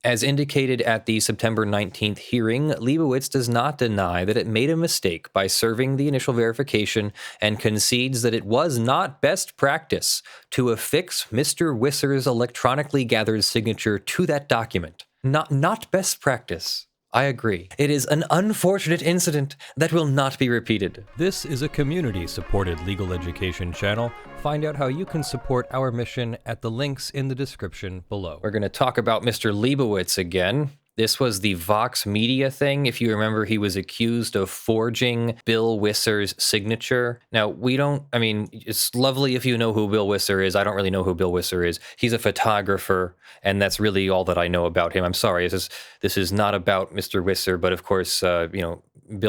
As indicated at the September 19th hearing, Liebowitz does not deny that it made a mistake by serving the initial verification and concedes that it was not best practice to affix Mr. Wisser's electronically gathered signature to that document. Not best practice. I agree. It is an unfortunate incident that will not be repeated. This is a community-supported legal education channel. Find out how you can support our mission at the links in the description below. We're going to talk about Mr. Liebowitz again. This was the Vox Media thing. If you remember, he was accused of forging Bill Wisser's signature. Now, it's lovely if you know who Bill Wisser is. I don't really know who Bill Wisser is. He's a photographer, and that's really all that I know about him. I'm sorry, this is not about Mr. Wisser, but of course, Bill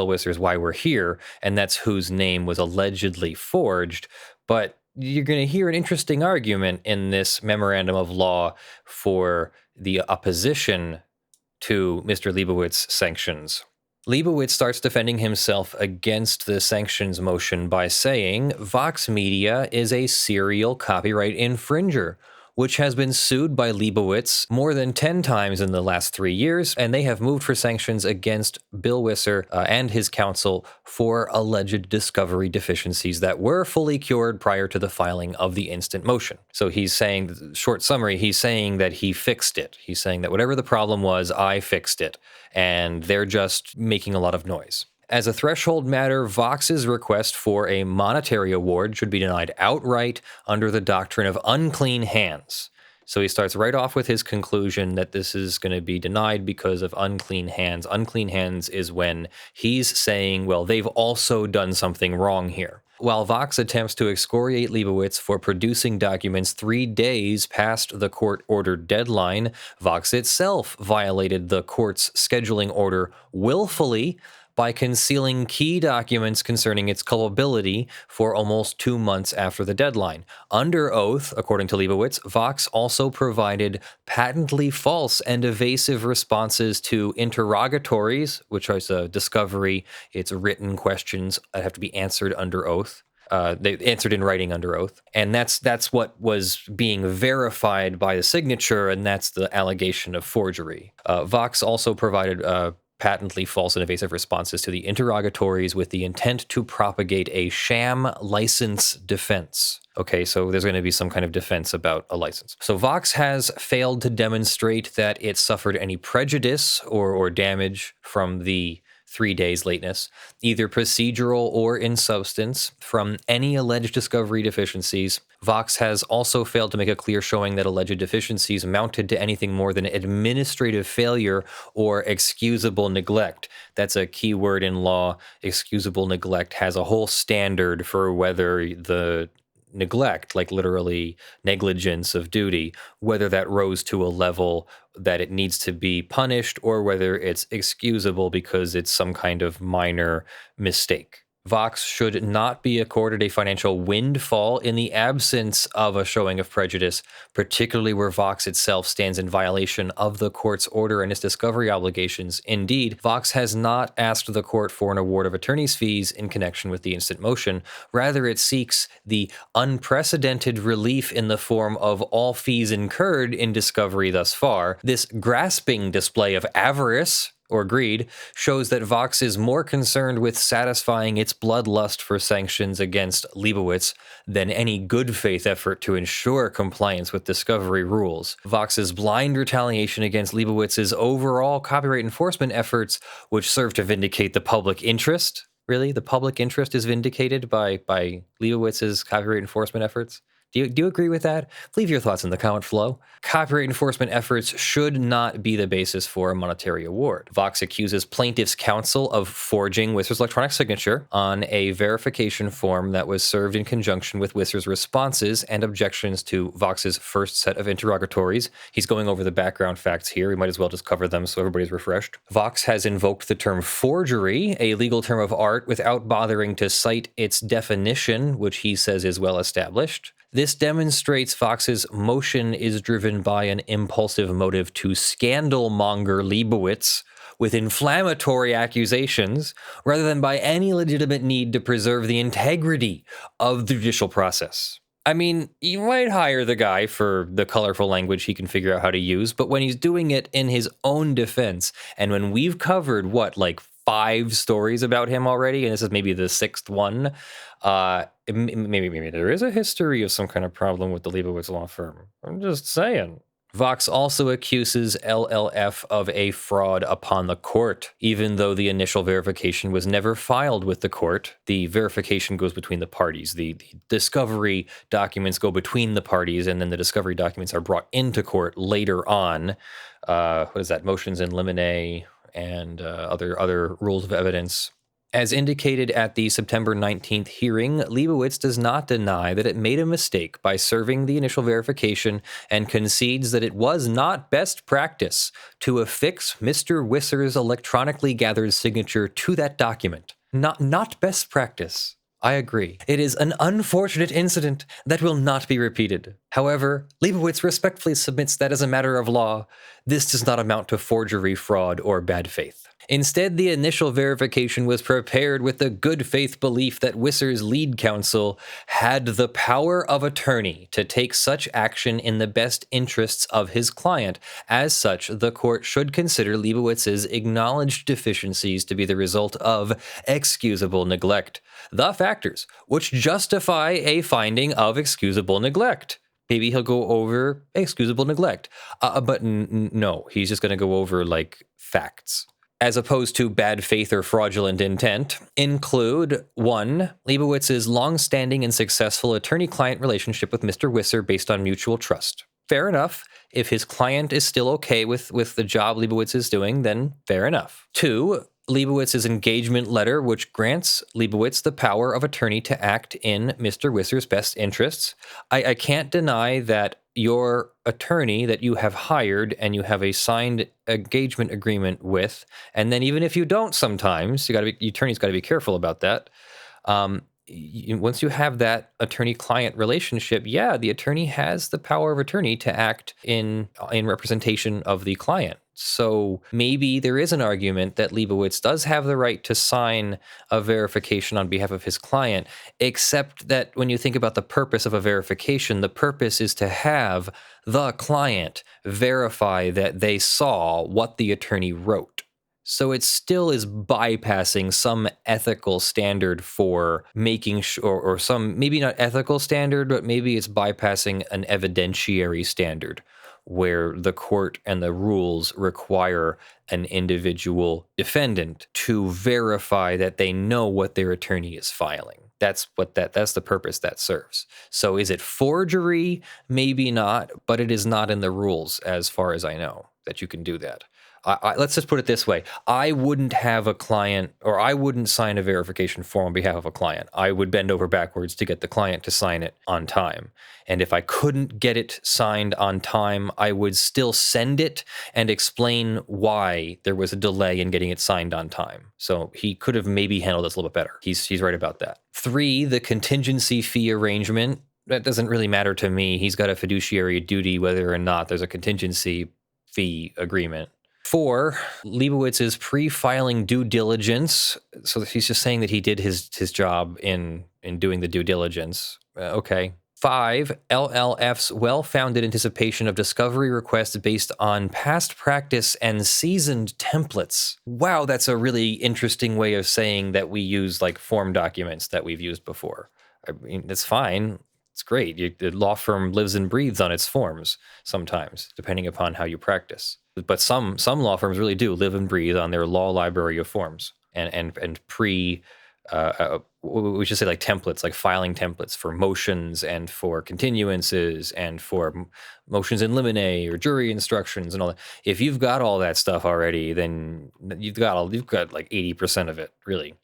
Wisser is why we're here, and that's whose name was allegedly forged. But you're going to hear an interesting argument in this memorandum of law for the opposition to Mr. Leibowitz's sanctions. Liebowitz starts defending himself against the sanctions motion by saying Vox Media is a serial copyright infringer, which has been sued by Liebowitz more than 10 times in the last 3 years, and they have moved for sanctions against Bill Wisser and his counsel for alleged discovery deficiencies that were fully cured prior to the filing of the instant motion. So he's saying, short summary, he's saying that he fixed it. He's saying that whatever the problem was, I fixed it, and they're just making a lot of noise. As a threshold matter, Vox's request for a monetary award should be denied outright under the doctrine of unclean hands. So he starts right off with his conclusion that this is going to be denied because of unclean hands. Unclean hands is when he's saying, well, they've also done something wrong here. While Vox attempts to excoriate Liebowitz for producing documents 3 days past the court-ordered deadline, Vox itself violated the court's scheduling order willfully by concealing key documents concerning its culpability for almost 2 months after the deadline. Under oath, according to Liebowitz, Vox also provided patently false and evasive responses to interrogatories, which is a discovery. It's written questions that have to be answered under oath. They answered in writing under oath. And that's what was being verified by the signature, and that's the allegation of forgery. Vox also provided patently false and evasive responses to the interrogatories with the intent to propagate a sham license defense. Okay, so there's going to be some kind of defense about a license. So Vox has failed to demonstrate that it suffered any prejudice or damage from the 3 days lateness, either procedural or in substance, from any alleged discovery deficiencies. Vox has also failed to make a clear showing that alleged deficiencies amounted to anything more than administrative failure or excusable neglect. That's a key word in law. Excusable neglect has a whole standard for whether the neglect, like literally negligence of duty, whether that rose to a level that it needs to be punished or whether it's excusable because it's some kind of minor mistake. Vox should not be accorded a financial windfall in the absence of a showing of prejudice, particularly where Vox itself stands in violation of the court's order and its discovery obligations. Indeed, Vox has not asked the court for an award of attorney's fees in connection with the instant motion. Rather, it seeks the unprecedented relief in the form of all fees incurred in discovery thus far. This grasping display of avarice or greed shows that Vox is more concerned with satisfying its bloodlust for sanctions against Liebowitz than any good faith effort to ensure compliance with discovery rules. Vox's blind retaliation against Leibowitz's overall copyright enforcement efforts, which serve to vindicate the public interest. Really? The public interest is vindicated by Leibowitz's copyright enforcement efforts? Do you agree with that? Leave your thoughts in the comment below. Copyright enforcement efforts should not be the basis for a monetary award. Vox accuses plaintiff's counsel of forging Wisser's electronic signature on a verification form that was served in conjunction with Wisser's responses and objections to Vox's first set of interrogatories. He's going over the background facts here. We might as well just cover them so everybody's refreshed. Vox has invoked the term forgery, a legal term of art, without bothering to cite its definition, which he says is well established. This demonstrates Vox's motion is driven by an impulsive motive to scandal-monger Liebowitz with inflammatory accusations, rather than by any legitimate need to preserve the integrity of the judicial process. I mean, you might hire the guy for the colorful language he can figure out how to use, but when he's doing it in his own defense, and when we've covered, like 5 stories about him already, and this is maybe the 6th one, maybe there is a history of some kind of problem with the Liebowitz law firm. I'm just saying. Vox also accuses LLF of a fraud upon the court. Even though the initial verification was never filed with the court, the verification goes between the parties. The discovery documents go between the parties, and then the discovery documents are brought into court later on. What is that? Motions in limine and other rules of evidence. As indicated at the September 19th hearing, Liebowitz does not deny that it made a mistake by serving the initial verification and concedes that it was not best practice to affix Mr. Wisser's electronically gathered signature to that document. Not best practice. I agree. It is an unfortunate incident that will not be repeated. However, Liebowitz respectfully submits that as a matter of law, this does not amount to forgery, fraud, or bad faith. Instead, the initial verification was prepared with the good faith belief that Wisser's lead counsel had the power of attorney to take such action in the best interests of his client. As such, the court should consider Leibowitz's acknowledged deficiencies to be the result of excusable neglect, the factors which justify a finding of excusable neglect. Maybe he'll go over excusable neglect, but no, he's just going to go over like facts. As opposed to bad faith or fraudulent intent, include 1. Leibowitz's long-standing and successful attorney-client relationship with Mr. Wisser based on mutual trust. Fair enough. If his client is still okay with the job Liebowitz is doing, then fair enough. 2. Leibowitz's engagement letter, which grants Liebowitz the power of attorney to act in Mr. Wisser's best interests. I can't deny that your attorney that you have hired and you have a signed engagement agreement with, and then even if you don't sometimes, your attorney's got to be careful about that. Once you have that attorney-client relationship, the attorney has the power of attorney to act in representation of the client. So maybe there is an argument that Liebowitz does have the right to sign a verification on behalf of his client, except that when you think about the purpose of a verification, the purpose is to have the client verify that they saw what the attorney wrote. So it still is bypassing some ethical standard for making sure, or some, maybe not ethical standard, but maybe it's bypassing an evidentiary standard where the court and the rules require an individual defendant to verify that they know what their attorney is filing. That's the purpose that serves. So is it forgery? Maybe not, but it is not in the rules as far as I know that you can do that. Let's just put it this way. I wouldn't have a client, or I wouldn't sign a verification form on behalf of a client. I would bend over backwards to get the client to sign it on time. And if I couldn't get it signed on time, I would still send it and explain why there was a delay in getting it signed on time. So he could have maybe handled this a little bit better. He's right about that. 3, the contingency fee arrangement. That doesn't really matter to me. He's got a fiduciary duty whether or not there's a contingency fee agreement. 4, Leibowitz's pre-filing due diligence. So he's just saying that he did his job in doing the due diligence. Okay. 5, LLF's well-founded anticipation of discovery requests based on past practice and seasoned templates. Wow, that's a really interesting way of saying that we use like form documents that we've used before. I mean, it's fine. It's great. The law firm lives and breathes on its forms sometimes, depending upon how you practice. But some law firms really do live and breathe on their law library of forms and we should say like templates, like filing templates for motions and for continuances and for motions in limine or jury instructions and all that. If you've got all that stuff already, then you've got like 80% of it, really,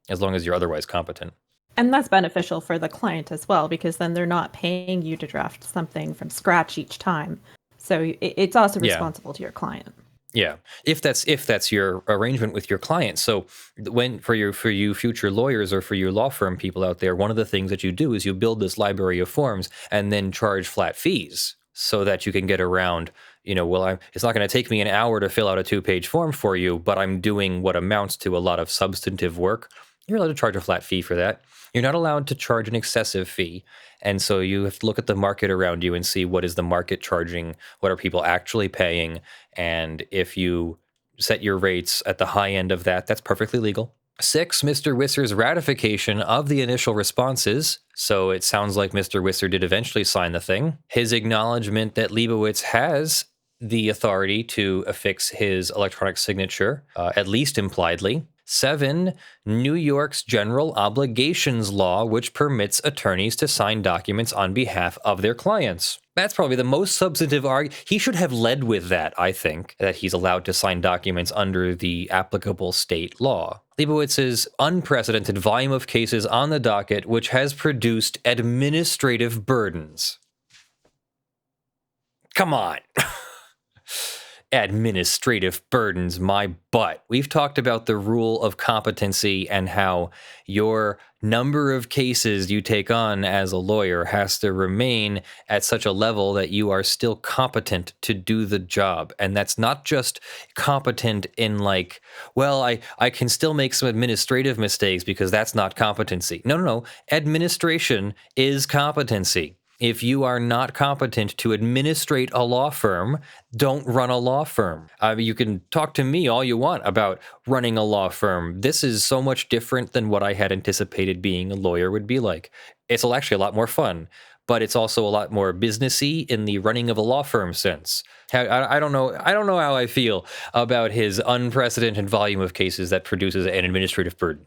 as long as you're otherwise competent. And that's beneficial for the client as well, because then they're not paying you to draft something from scratch each time. So it's also responsible to your client. Yeah, if that's your arrangement with your client. So when for you future lawyers or for your law firm people out there, one of the things that you do is you build this library of forms and then charge flat fees so that you can get around, it's not going to take me an hour to fill out a 2-page form for you, but I'm doing what amounts to a lot of substantive work You're allowed to charge a flat fee for that. You're not allowed to charge an excessive fee. And so you have to look at the market around you and see what is the market charging, what are people actually paying, and if you set your rates at the high end of that, that's perfectly legal. 6, Mr. Wisser's ratification of the initial responses. So it sounds like Mr. Wisser did eventually sign the thing. His acknowledgement that Liebowitz has the authority to affix his electronic signature, at least impliedly. 7, New York's general obligations law, which permits attorneys to sign documents on behalf of their clients. That's probably the most substantive argument. He should have led with that, I think, that he's allowed to sign documents under the applicable state law. Liebowitz's unprecedented volume of cases on the docket, which has produced administrative burdens. Come on. Administrative burdens, my butt. We've talked about the rule of competency and how your number of cases you take on as a lawyer has to remain at such a level that you are still competent to do the job. And that's not just competent in like, well, I can still make some administrative mistakes because that's not competency. No. Administration is competency. If you are not competent to administrate a law firm, don't run a law firm. You can talk to me all you want about running a law firm. This is so much different than what I had anticipated being a lawyer would be like. It's actually a lot more fun, but it's also a lot more businessy in the running of a law firm sense. I don't know how I feel about his unprecedented volume of cases that produces an administrative burden.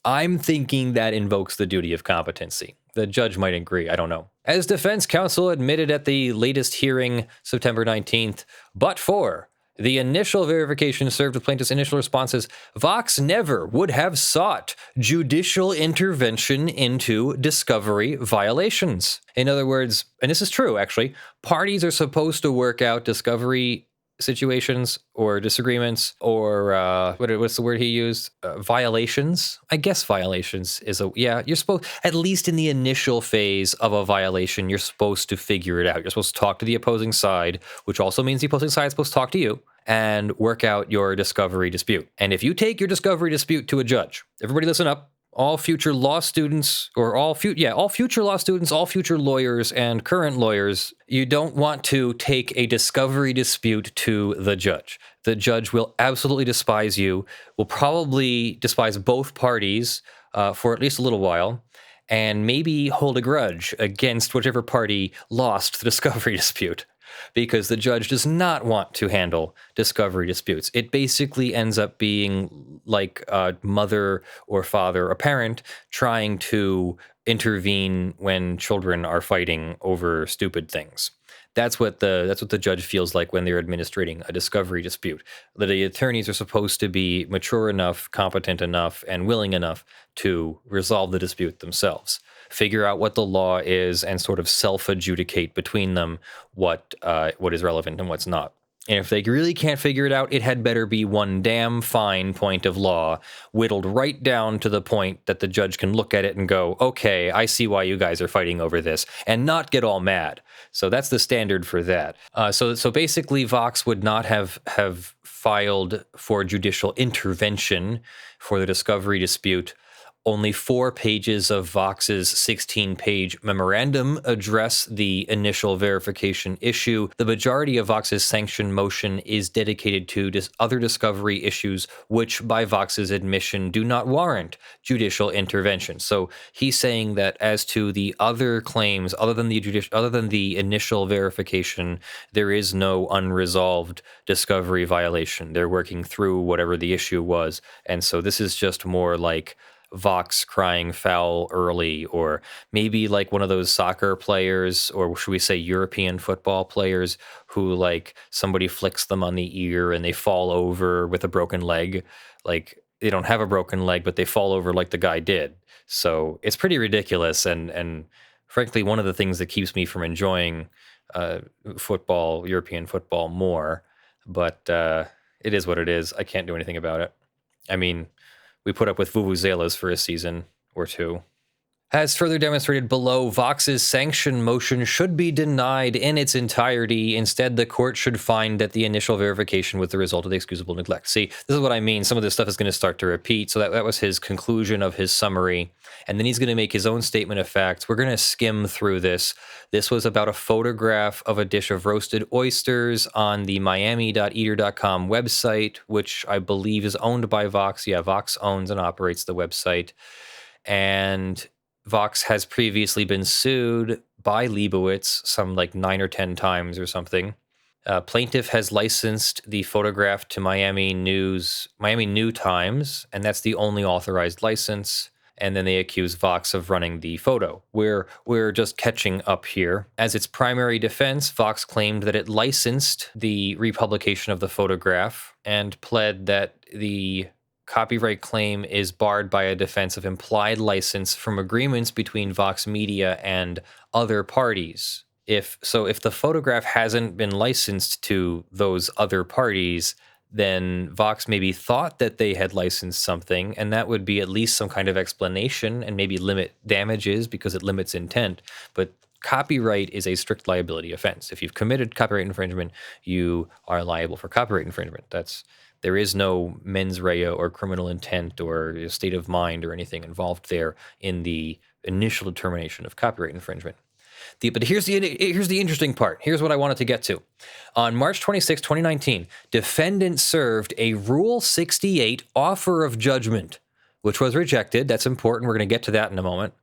I'm thinking that invokes the duty of competency. The judge might agree, I don't know. As defense counsel admitted at the latest hearing, September 19th, but for the initial verification served with plaintiff's initial responses, Vox never would have sought judicial intervention into discovery violations. In other words, and this is true actually, parties are supposed to work out discovery situations or disagreements or what's the word he used? Violations? I guess violations is you're supposed, at least in the initial phase of a violation, you're supposed to figure it out. You're supposed to talk to the opposing side, which also means the opposing side is supposed to talk to you and work out your discovery dispute. And if you take your discovery dispute to a judge, everybody listen up. All future law students, or all future law students, all future lawyers and current lawyers, you don't want to take a discovery dispute to the judge. The judge will absolutely despise you, will probably despise both parties for at least a little while, and maybe hold a grudge against whichever party lost the discovery dispute, because the judge does not want to handle discovery disputes. It basically ends up being like a mother or father, a parent, trying to intervene when children are fighting over stupid things. That's what the judge feels like when they're administrating a discovery dispute. The attorneys are supposed to be mature enough, competent enough, and willing enough to resolve the dispute themselves. Figure out what the law is and sort of self-adjudicate between them what is relevant and what's not. And if they really can't figure it out, it had better be one damn fine point of law, whittled right down to the point that the judge can look at it and go, okay, I see why you guys are fighting over this, and not get all mad. So that's the standard for that. So basically, Vox would not have filed for judicial intervention for the discovery dispute. Only 4 pages of Vox's 16-page memorandum address the initial verification issue. The majority of Vox's sanction motion is dedicated to other discovery issues, which, by Vox's admission, do not warrant judicial intervention. So he's saying that as to the other claims, other than the initial verification, there is no unresolved discovery violation. They're working through whatever the issue was, and so this is just more like Vox crying foul early, or maybe like one of those soccer players, or should we say European football players, who like somebody flicks them on the ear and they fall over with a broken leg. Like they don't have a broken leg, but they fall over like the guy did. So it's pretty ridiculous, and frankly, one of the things that keeps me from enjoying football, European football, more. But it is what it is. I can't do anything about it. I mean, we put up with vuvuzelas for a season or two. As further demonstrated below, Vox's sanction motion should be denied in its entirety. Instead, the court should find that the initial verification was the result of the excusable neglect. See, this is what I mean. Some of this stuff is going to start to repeat. So that was his conclusion of his summary. And then he's going to make his own statement of facts. We're going to skim through this. This was about a photograph of a dish of roasted oysters on the miami.eater.com website, which I believe is owned by Vox. Yeah, Vox owns and operates the website. And Vox has previously been sued by Liebowitz some like 9 or 10 times or something. Plaintiff has licensed the photograph to Miami New Times, and that's the only authorized license. And then they accuse Vox of running the photo. We're just catching up here. As its primary defense, Vox claimed that it licensed the republication of the photograph and pled that the copyright claim is barred by a defense of implied license from agreements between Vox Media and other parties. If the photograph hasn't been licensed to those other parties, then Vox maybe thought that they had licensed something, and that would be at least some kind of explanation and maybe limit damages because it limits intent. But copyright is a strict liability offense. If you've committed copyright infringement, you are liable for copyright infringement. There is no mens rea or criminal intent or state of mind or anything involved there in the initial determination of copyright infringement. But here's the interesting part. Here's what I wanted to get to. On March 26, 2019, defendant served a Rule 68 offer of judgment, which was rejected. That's important. We're going to get to that in a moment.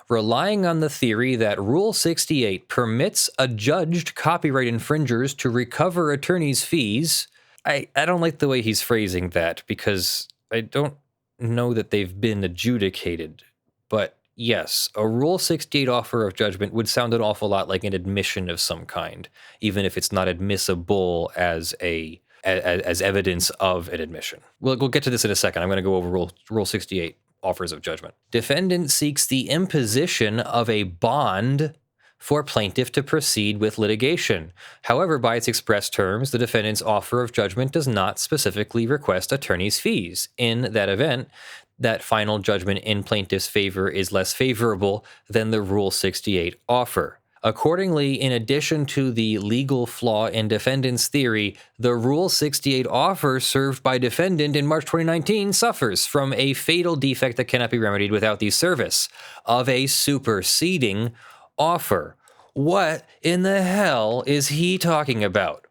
Relying on the theory that Rule 68 permits adjudged copyright infringers to recover attorneys' fees. I don't like the way he's phrasing that because I don't know that they've been adjudicated. But yes, a Rule 68 offer of judgment would sound an awful lot like an admission of some kind, even if it's not admissible as evidence of an admission. We'll get to this in a second. I'm going to go over Rule 68 offers of judgment. Defendant seeks the imposition of a bond for plaintiff to proceed with litigation. However, by its express terms, the defendant's offer of judgment does not specifically request attorney's fees. In that event, that final judgment in plaintiff's favor is less favorable than the Rule 68 offer. Accordingly, in addition to the legal flaw in defendant's theory, the Rule 68 offer served by defendant in March 2019 suffers from a fatal defect that cannot be remedied without the service of a superseding offer. What in the hell is he talking about?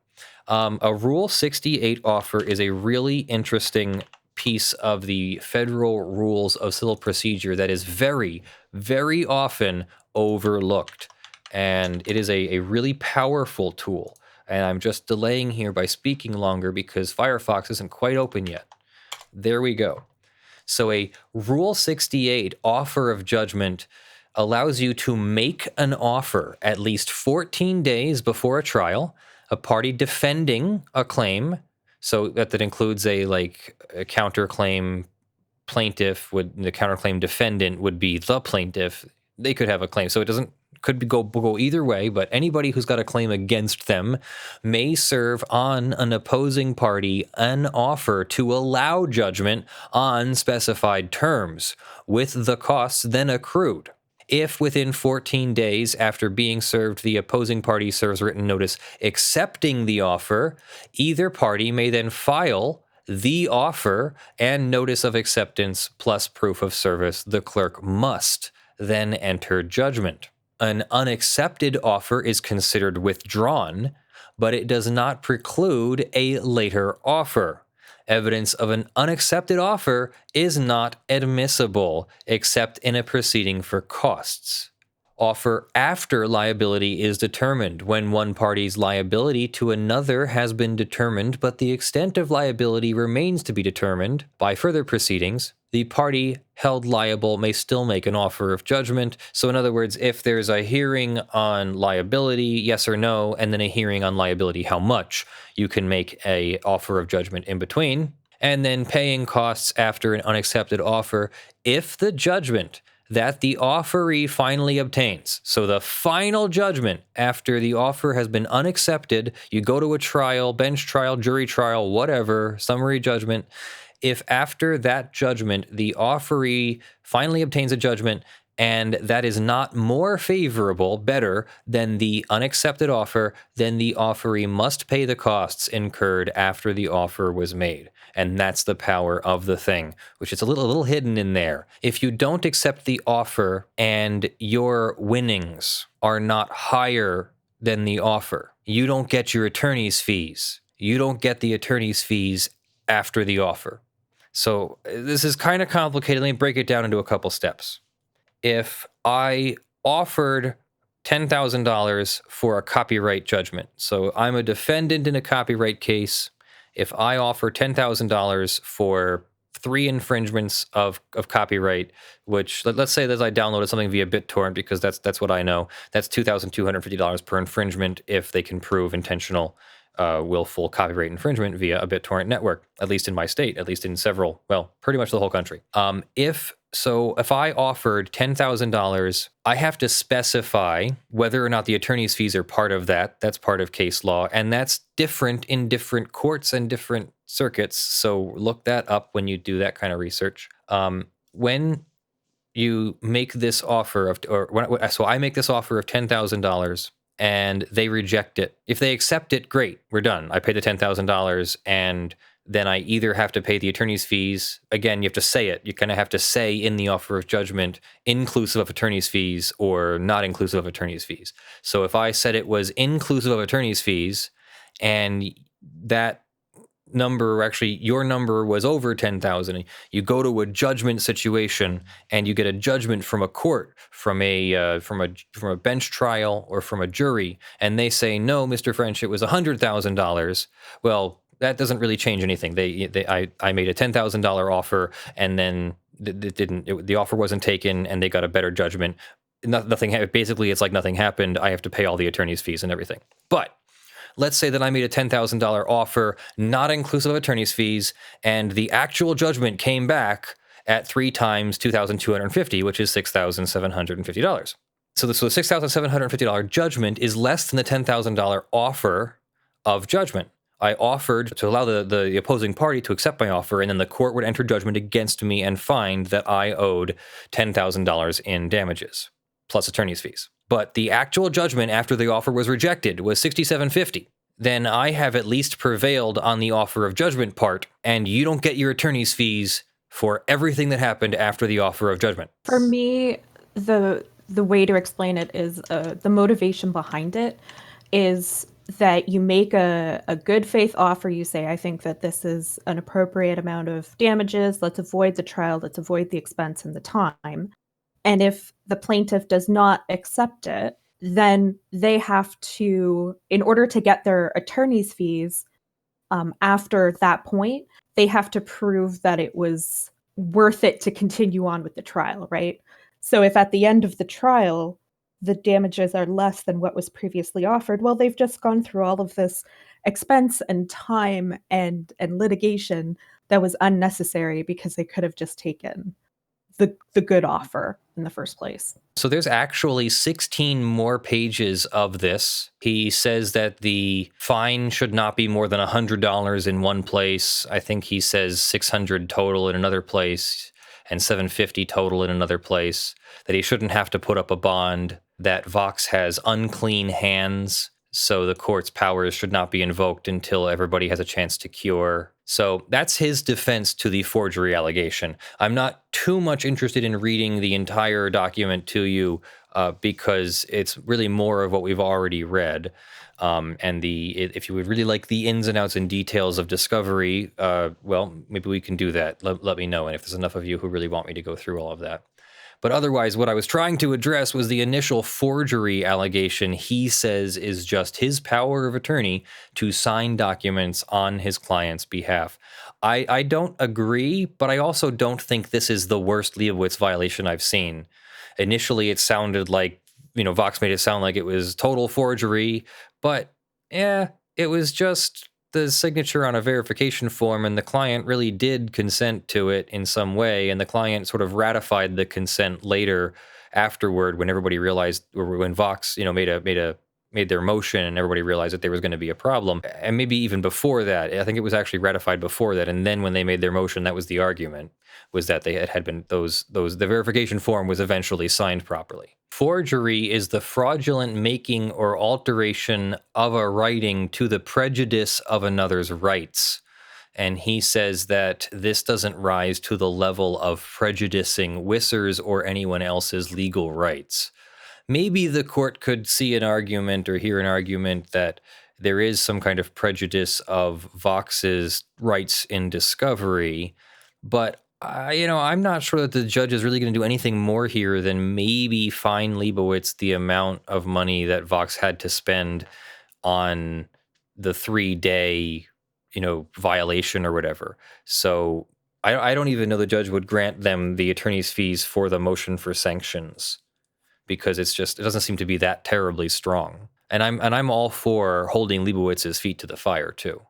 A Rule 68 offer is a really interesting piece of the federal rules of civil procedure that is very, very often overlooked. And it is a really powerful tool. And I'm just delaying here by speaking longer because Firefox isn't quite open yet. There we go. So a Rule 68 offer of judgment allows you to make an offer at least 14 days before a trial, a party defending a claim. So that includes a counterclaim plaintiff the counterclaim defendant would be the plaintiff. They could have a claim. So could go either way, but anybody who's got a claim against them may serve on an opposing party an offer to allow judgment on specified terms with the costs then accrued. If within 14 days after being served, the opposing party serves written notice accepting the offer, either party may then file the offer and notice of acceptance plus proof of service. The clerk must then enter judgment. An unaccepted offer is considered withdrawn, but it does not preclude a later offer. Evidence of an unaccepted offer is not admissible except in a proceeding for costs. Offer after liability is determined when one party's liability to another has been determined, but the extent of liability remains to be determined by further proceedings. The party held liable may still make an offer of judgment. So in other words, if there's a hearing on liability, yes or no, and then a hearing on liability, how much, you can make a offer of judgment in between, and then paying costs after an unaccepted offer if the judgment that the offeree finally obtains. So the final judgment after the offer has been unaccepted, you go to a trial, bench trial, jury trial, whatever, summary judgment. If after that judgment, the offeree finally obtains a judgment And that is not more favorable, better, than the unaccepted offer. Then the offeree must pay the costs incurred after the offer was made. And that's the power of the thing, which is a little hidden in there. If you don't accept the offer and your winnings are not higher than the offer, you don't get your attorney's fees. You don't get the attorney's fees after the offer. So this is kind of complicated. Let me break it down into a couple steps. If I offered $10,000 for a copyright judgment, so I'm a defendant in a copyright case. If I offer $10,000 for 3 infringements of copyright, which let's say that I downloaded something via BitTorrent because that's what I know, that's $2,250 per infringement if they can prove intentional willful copyright infringement via a BitTorrent network, at least in my state, at least in several, well, pretty much the whole country. If I offered $10,000, I have to specify whether or not the attorney's fees are part of that. That's part of case law, and that's different in different courts and different circuits. So look that up when you do that kind of research. When you make this offer so I make this offer of $10,000 and they reject it. If they accept it, great, we're done. I pay the $10,000 and then I either have to pay the attorney's fees. Again, you have to say it. You kind of have to say in the offer of judgment, inclusive of attorney's fees or not inclusive of attorney's fees. So if I said it was inclusive of attorney's fees and that number, actually your number was over 10,000, you go to a judgment situation and you get a judgment from a court, from a bench trial or from a jury, and they say, no, Mr. French, it was $100,000. Well, that doesn't really change anything. I made a $10,000 offer, and then the offer wasn't taken, and they got a better judgment. Nothing. Basically, it's like nothing happened. I have to pay all the attorney's fees and everything. But let's say that I made a $10,000 offer, not inclusive of attorney's fees, and the actual judgment came back at 3 times $2,250, which is $6,750. So the $6,750 judgment is less than the $10,000 offer of judgment. I offered to allow the opposing party to accept my offer, and then the court would enter judgment against me and find that I owed $10,000 in damages, plus attorney's fees. But the actual judgment after the offer was rejected was $6,750. Then I have at least prevailed on the offer of judgment part, and you don't get your attorney's fees for everything that happened after the offer of judgment. For me, the way to explain it is the motivation behind it is that you make a good faith offer. You say, I think that this is an appropriate amount of damages. Let's avoid the trial. Let's avoid the expense and the time. And if the plaintiff does not accept it, then they have to, in order to get their attorney's fees after that point, they have to prove that it was worth it to continue on with the trial, right? So if at the end of the trial, the damages are less than what was previously offered, well, they've just gone through all of this expense and time and litigation that was unnecessary because they could have just taken the good offer in the first place. So there's actually 16 more pages of this. He says that the fine should not be more than $100 in one place. I think he says $600 total in another place and $750 total in another place. That he shouldn't have to put up a bond. That Vox has unclean hands, so the court's powers should not be invoked until everybody has a chance to cure. So that's his defense to the forgery allegation. I'm not too much interested in reading the entire document to you because it's really more of what we've already read. If you would really like the ins and outs and details of discovery, well, maybe we can do that. Let me know. And if there's enough of you who really want me to go through all of that. But otherwise, what I was trying to address was the initial forgery allegation he says is just his power of attorney to sign documents on his client's behalf. I don't agree, but I also don't think this is the worst Liebowitz violation I've seen. Initially, it sounded like, Vox made it sound like it was total forgery, but it was just the signature on a verification form, and the client really did consent to it in some way, and the client sort of ratified the consent later afterward when everybody realized, or when Vox made made their motion and everybody realized that there was going to be a problem. And maybe even before that, I think it was actually ratified before that. And then when they made their motion, that was the argument, was that they had been the verification form was eventually signed properly. Forgery is the fraudulent making or alteration of a writing to the prejudice of another's rights. And he says that this doesn't rise to the level of prejudicing Wisser's or anyone else's legal rights. Maybe the court could see an argument or hear an argument that there is some kind of prejudice of Vox's rights in discovery, but I'm not sure that the judge is really going to do anything more here than maybe fine Liebowitz the amount of money that Vox had to spend on the 3-day, violation or whatever. So I don't even know the judge would grant them the attorney's fees for the motion for sanctions, because it doesn't seem to be that terribly strong. And I'm all for holding Leibowitz's feet to the fire too.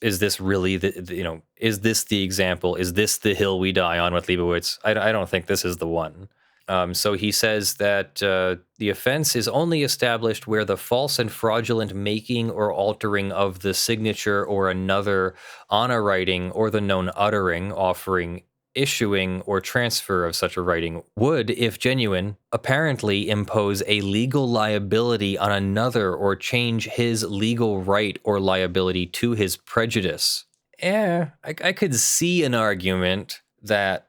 Is this really is this the example? Is this the hill we die on with Liebowitz? I don't think this is the one. So he says that the offense is only established where the false and fraudulent making or altering of the signature or another on a writing, or the known uttering, offering, issuing, or transfer of such a writing would, if genuine, apparently impose a legal liability on another or change his legal right or liability to his prejudice. I could see an argument that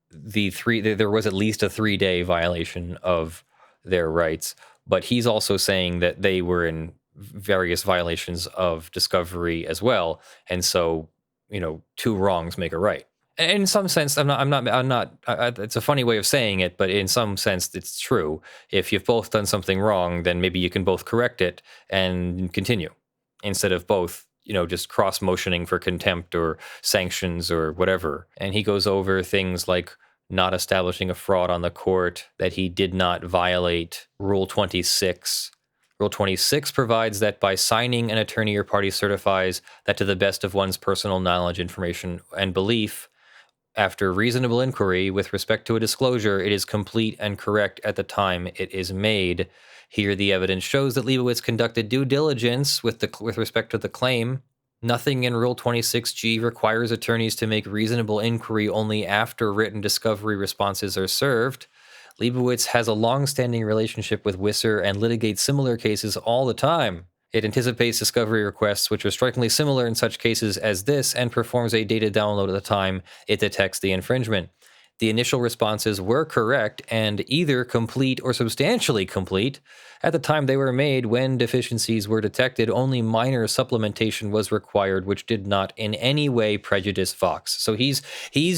there was at least a 3-day violation of their rights, but he's also saying that they were in various violations of discovery as well, and so 2 wrongs make a right. And in some sense, I'm not. It's a funny way of saying it, but in some sense, it's true. If you've both done something wrong, then maybe you can both correct it and continue, instead of both just cross-motioning for contempt or sanctions or whatever. And he goes over things like not establishing a fraud on the court, that he did not violate Rule 26. Rule 26 provides that by signing, an attorney or party certifies that to the best of one's personal knowledge, information, and belief, after reasonable inquiry with respect to a disclosure, it is complete and correct at the time it is made. Here, the evidence shows that Liebowitz conducted due diligence with respect to the claim. Nothing in Rule 26G requires attorneys to make reasonable inquiry only after written discovery responses are served. Liebowitz has a long-standing relationship with Wisser and litigates similar cases all the time. It anticipates discovery requests, which are strikingly similar in such cases as this, and performs a data download at the time it detects the infringement. The initial responses were correct and either complete or substantially complete. At the time they were made, when deficiencies were detected, only minor supplementation was required, which did not in any way prejudice Vox. So he's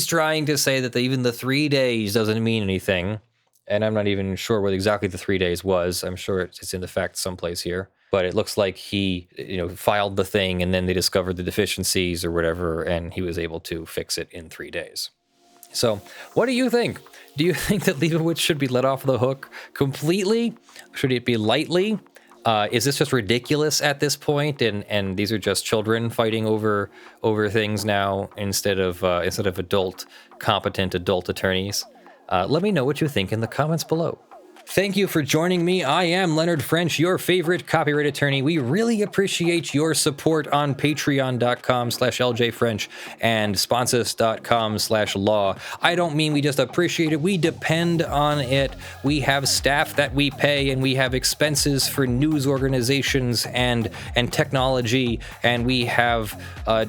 trying to say that even the 3 days doesn't mean anything. And I'm not even sure what exactly the 3 days was. I'm sure it's in the facts someplace here. But it looks like he, filed the thing and then they discovered the deficiencies or whatever, and he was able to fix it in 3 days. So what do you think? Do you think that Liebowitz should be let off the hook completely? Should it be lightly? Is this just ridiculous at this point? And these are just children fighting over things now instead of competent adult attorneys? Let me know what you think in the comments below. Thank you for joining me. I am Leonard French, your favorite copyright attorney. We really appreciate your support on patreon.com/ljfrench and sponsors.com/law. I don't mean we just appreciate it. We depend on it. We have staff that we pay, and we have expenses for news organizations and technology, and we have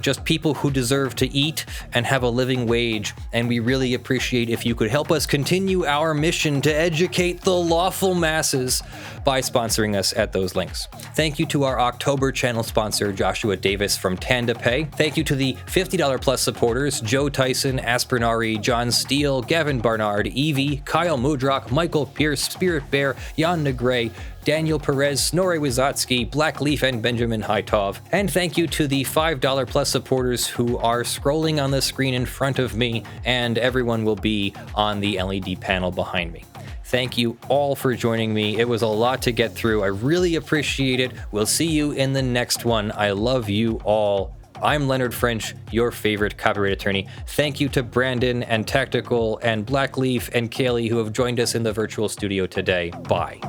just people who deserve to eat and have a living wage. And we really appreciate if you could help us continue our mission to educate the lawful masses by sponsoring us at those links. Thank you to our October channel sponsor, Joshua Davis from TandaPay. Thank you to the $50 plus supporters, Joe Tyson, Aspernari, John Steele, Gavin Barnard, Eevi, Kyle Mudrak, Michael Pearce, Spirit Bear, Jan Negrey, Daniel Perez, Snorre Wisotzky, Blackleaf, and Benjamin Hitov. And thank you to the $5 plus supporters who are scrolling on the screen in front of me, and everyone will be on the LED panel behind me. Thank you all for joining me. It was a lot to get through. I really appreciate it. We'll see you in the next one. I love you all. I'm Leonard French, your favorite copyright attorney. Thank you to Brandon and Tactical and Blackleaf and Kaylee who have joined us in the virtual studio today. Bye.